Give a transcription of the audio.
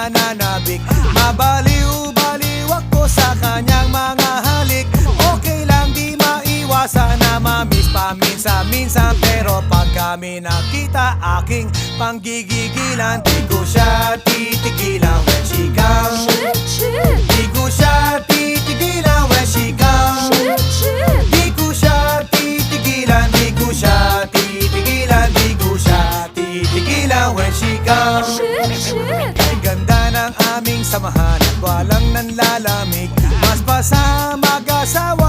nananabik. Mabaliw-baliw ako sa kanyang mga halik. Okay lang di maiwasan na mamiss paminsan-minsan, pero pag kami nakita aking panggigigilan, di ko siya titigilan when she comes. Di ko siya titigilan when she comes. Di ko siya titigilan, di ko siya titigilan, di ko siya titigilan when she comes. Kay ganda ng aming samahan at walang nanlalamig, mas pa sa mag-asawa